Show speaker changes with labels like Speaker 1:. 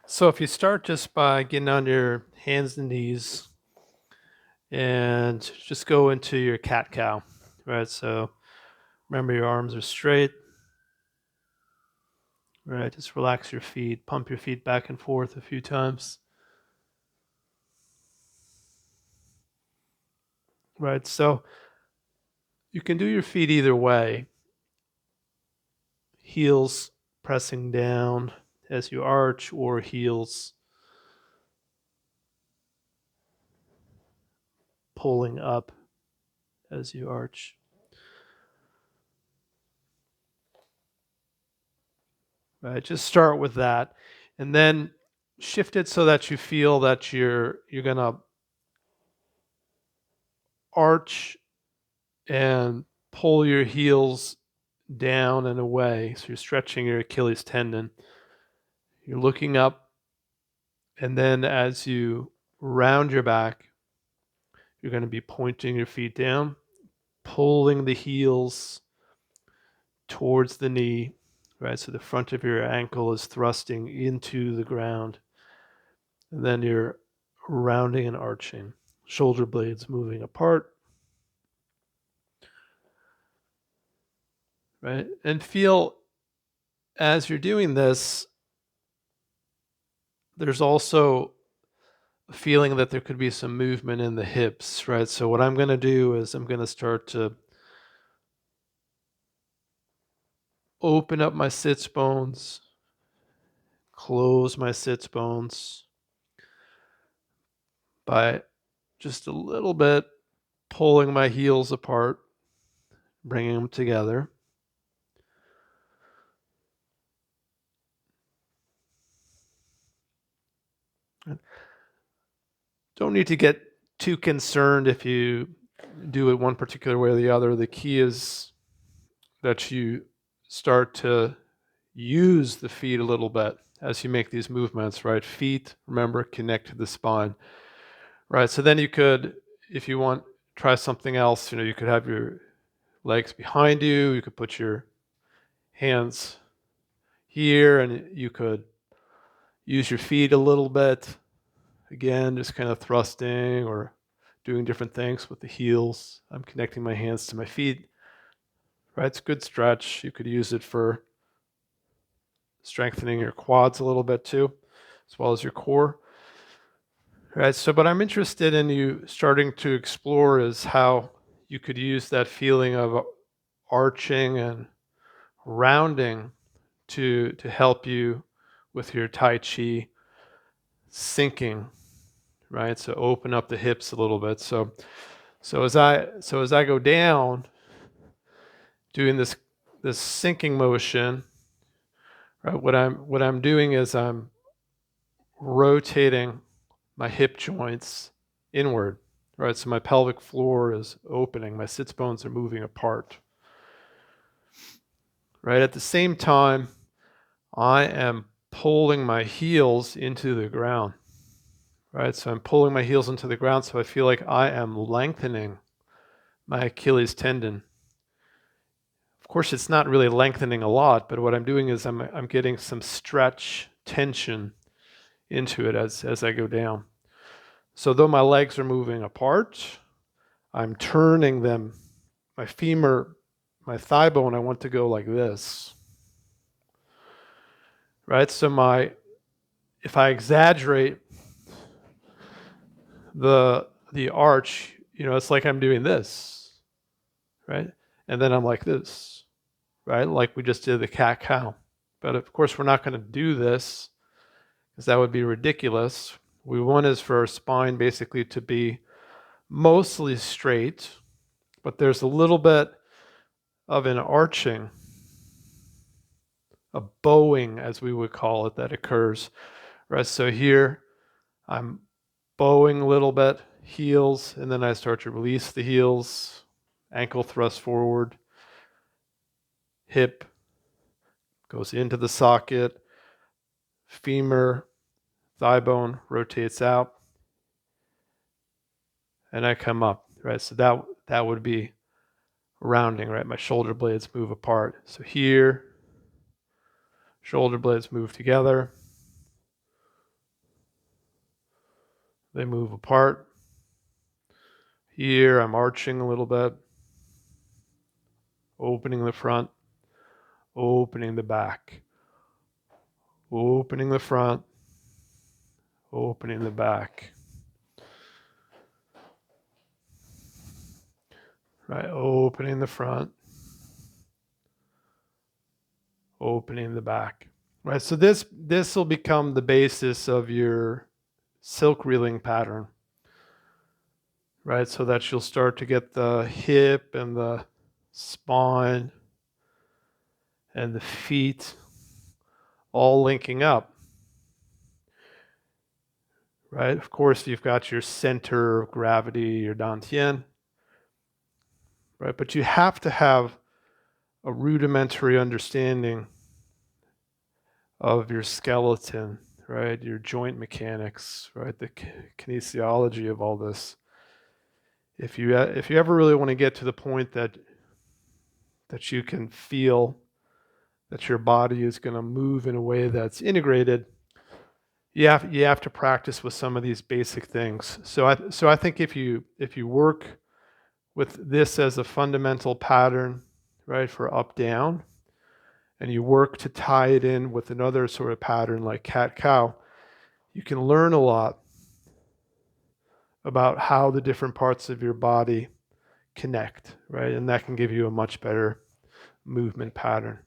Speaker 1: So if you start just by getting on your hands and knees and just go into your cat cow, right? So remember your arms are straight, right? Just relax your feet, pump your feet back and forth a few times, right? So you can do your feet either way, heels pressing down as you arch or heels pulling up as you arch. Right? Just start with that and then shift it so that you feel that you're going to arch and pull your heels down and away. So you're stretching your Achilles tendon. You're looking up, and then as you round your back, you're going to be pointing your feet down, pulling the heels towards the knee, right? So the front of your ankle is thrusting into the ground. And then you're rounding and arching, shoulder blades moving apart, right? And feel as you're doing this, there's also a feeling that there could be some movement in the hips, right? So what I'm going to do is I'm going to start to open up my sits bones, close my sits bones by just a little bit pulling my heels apart, bringing them together. Don't need to get too concerned if you do it one particular way or the other. The key is that you start to use the feet a little bit as you make these movements, right? Feet, remember, connect to the spine, right? So then you could, if you want, try something else. You could have your legs behind you. You could put your hands here and you could use your feet a little bit. Again, just kind of thrusting or doing different things with the heels. I'm connecting my hands to my feet, right? It's a good stretch. You could use it for strengthening your quads a little bit too, as well as your core. Right. So, but I'm interested in you starting to explore is how you could use that feeling of arching and rounding to help you with your Tai Chi sinking, right? So open up the hips a little bit. So as I go down, doing this sinking motion, right? What I'm doing is I'm rotating my hip joints inward, right? So my pelvic floor is opening, my sits bones are moving apart, right? At the same time, I am pulling my heels into the ground, right? So I'm pulling my heels into the ground so I feel like I am lengthening my Achilles tendon. Of course, it's not really lengthening a lot, but what I'm doing is I'm getting some stretch tension into it as I go down. So though my legs are moving apart, I'm turning them, my femur, my thigh bone, I want to go like this, right? So if I exaggerate the arch, it's like I'm doing this, right? And then I'm like this, right? Like we just did the cat cow. But of course, we're not going to do this because that would be ridiculous. We want is for our spine basically to be mostly straight, but there's a little bit of an arching, a bowing, as we would call it, that occurs, right? So here I'm bowing a little bit, heels, and then I start to release the heels, ankle thrust forward, hip goes into the socket, femur, thigh bone rotates out, and I come up, right? So that would be rounding, right? My shoulder blades move apart. So here, shoulder blades move together, They move apart. Here I'm arching a little bit, opening the front, opening the back, opening the front, opening the back. Right, opening the front, opening the back. Right, so this will become the basis of your silk reeling pattern. Right, so that you'll start to get the hip and the spine and the feet all linking up. Right, of course you've got your center of gravity, your dantian. Right, but you have to have a rudimentary understanding of your skeleton, right? Your joint mechanics, right? The kinesiology of all this. If you ever really want to get to the point that you can feel that your body is going to move in a way that's integrated, you have to practice with some of these basic things. So I think if you work with this as a fundamental pattern, right, for up down, and you work to tie it in with another sort of pattern like cat cow, you can learn a lot about how the different parts of your body connect, right? And that can give you a much better movement pattern.